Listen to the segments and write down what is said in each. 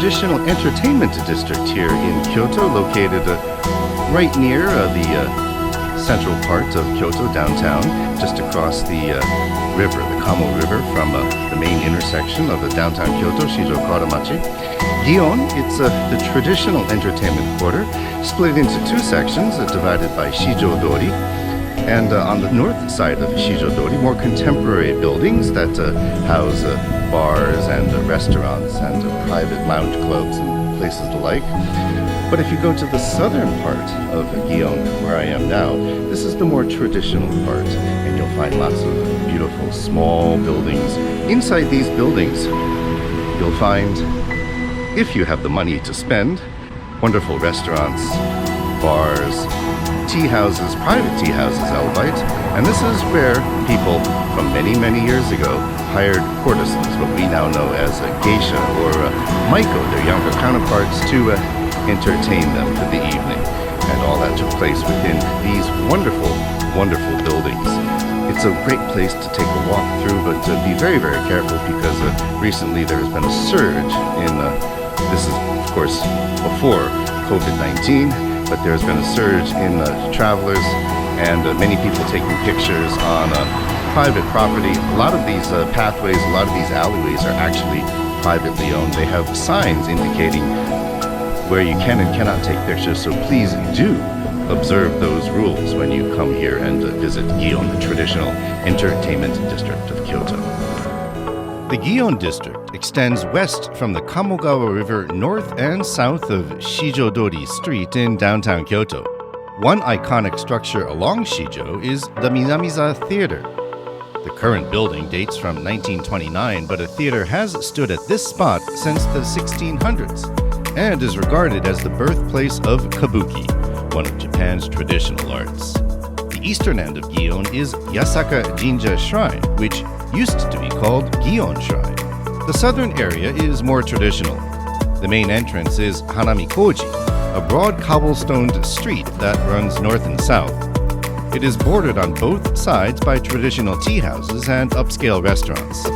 traditional entertainment district here in Kyoto, located right near the central part of Kyoto downtown, just across the river, the Kamo River, from the main intersection of the downtown Kyoto, Shijo-dori. Gion, it's the traditional entertainment quarter, split into two sections, divided by Shijo-dori. And on the north side of Shijo-dori, more contemporary buildings that house bars and restaurants and private lounge clubs and places alike. But if you go to the southern part of Gion, where I am now, this is the more traditional part, and you'll find lots of beautiful small buildings. Inside these buildings, you'll find, if you have the money to spend, wonderful restaurants, bars, tea houses, private tea houses, albeit, and this is where people from many, many years ago hired courtesans, what we now know as a geisha or maiko, their younger counterparts, to entertain them for the evening. And all that took place within these wonderful, wonderful buildings. It's a great place to take a walk through, but be very, very careful because recently there has been a surge in, this is of course before COVID-19, but there's been a surge in travelers and many people taking pictures on private property. A lot of these pathways, a lot of these alleyways are actually privately owned. They have signs indicating where you can and cannot take pictures, so please do observe those rules when you come here and visit Gion, the traditional entertainment district of Kyoto. The Gion district extends west from the Kamogawa River north and south of Shijo-dori Street in downtown Kyoto. One iconic structure along Shijo is the Minamiza Theater. The current building dates from 1929, but a theater has stood at this spot since the 1600s and is regarded as the birthplace of kabuki, one of Japan's traditional arts. The eastern end of Gion is Yasaka Jinja Shrine, which used to be called Gion Shrine. The southern area is more traditional. The main entrance is Hanamikoji, a broad cobblestoned street that runs north and south. It is bordered on both sides by traditional tea houses and upscale restaurants.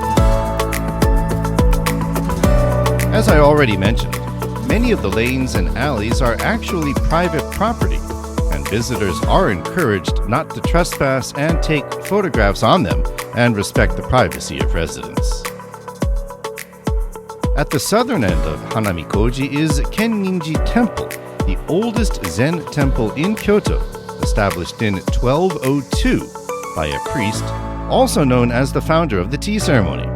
As I already mentioned, many of the lanes and alleys are actually private property, and visitors are encouraged not to trespass and take photographs on them and respect the privacy of residents. At the southern end of Hanamikoji is Kenninji Temple, the oldest Zen temple in Kyoto, established in 1202 by a priest, also known as the founder of the tea ceremony.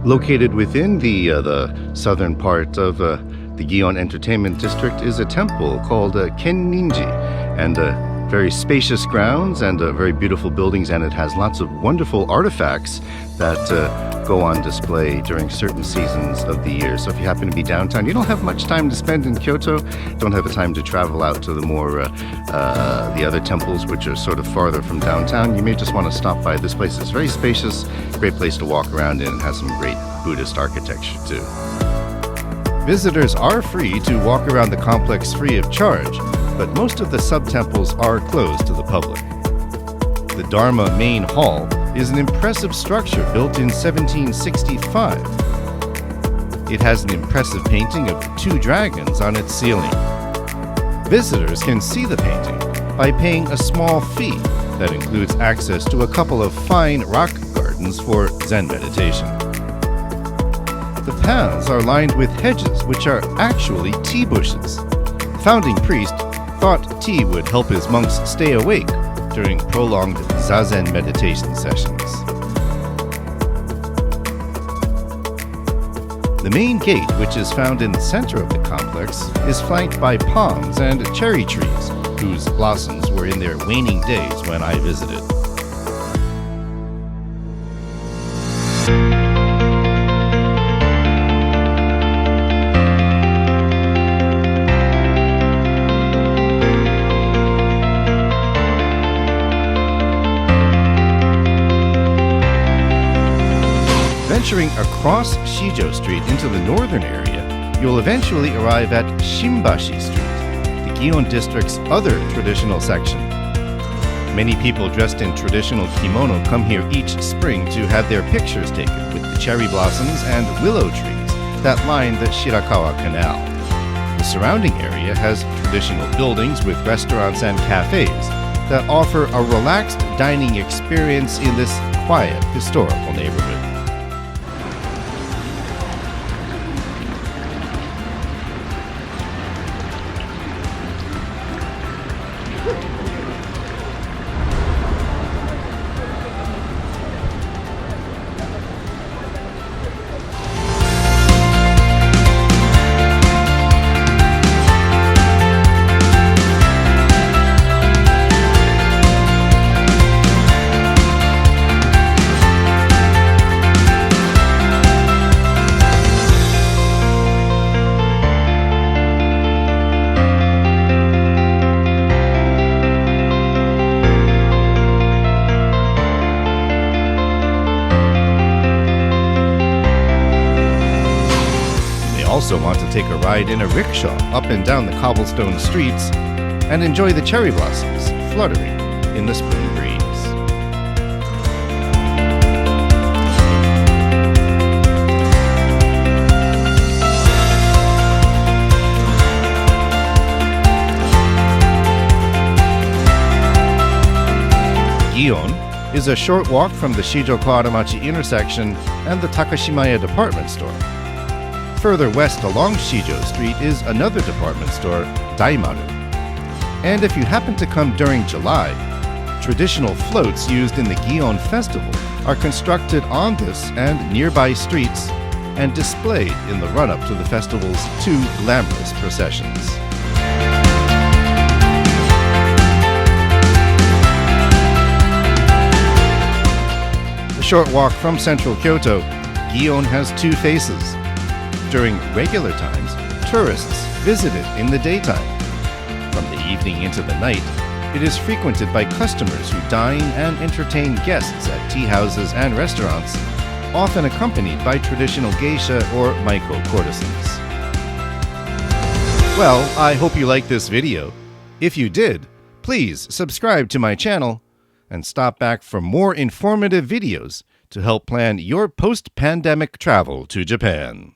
Located within the southern part of the Gion Entertainment District is a temple called Kenninji, and very spacious grounds and very beautiful buildings, and it has lots of wonderful artifacts that go on display during certain seasons of the year. So if you happen to be downtown, you don't have much time to spend in Kyoto, don't have the time to travel out to the more the other temples which are sort of farther from downtown, you may just want to stop by. This place is very spacious, great place to walk around in, and has some great Buddhist architecture too. Visitors are free to walk around the complex free of charge, but most of the sub-temples are closed to the public. The Dharma Main Hall is an impressive structure built in 1765. It has an impressive painting of two dragons on its ceiling. Visitors can see the painting by paying a small fee that includes access to a couple of fine rock gardens for Zen meditation. The paths are lined with hedges, which are actually tea bushes. The founding priest thought tea would help his monks stay awake during prolonged zazen meditation sessions. The main gate, which is found in the center of the complex, is flanked by palms and cherry trees, whose blossoms were in their waning days when I visited. Venturing across Shijo Street into the northern area, you'll eventually arrive at Shimbashi Street, the Gion district's other traditional section. Many people dressed in traditional kimono come here each spring to have their pictures taken with the cherry blossoms and willow trees that line the Shirakawa Canal. The surrounding area has traditional buildings with restaurants and cafes that offer a relaxed dining experience in this quiet, historical neighborhood. Also want to take a ride in a rickshaw up and down the cobblestoned streets and enjoy the cherry blossoms fluttering in the spring breeze. Geon is a short walk from the Shijo-dori intersection and the Takashimaya department store. Further west along Shijo Street is another department store, Daimaru. And if you happen to come during July, traditional floats used in the Geon festival are constructed on this and nearby streets and displayed in the run-up to the festival's two glamorous processions. A short walk from central Kyoto, Geon has two faces. During regular times, tourists visit it in the daytime. From the evening into the night, it is frequented by customers who dine and entertain guests at tea houses and restaurants, often accompanied by traditional geisha or maiko courtesans. Well, I hope you liked this video. If you did, please subscribe to my channel and stop back for more informative videos to help plan your post-pandemic travel to Japan.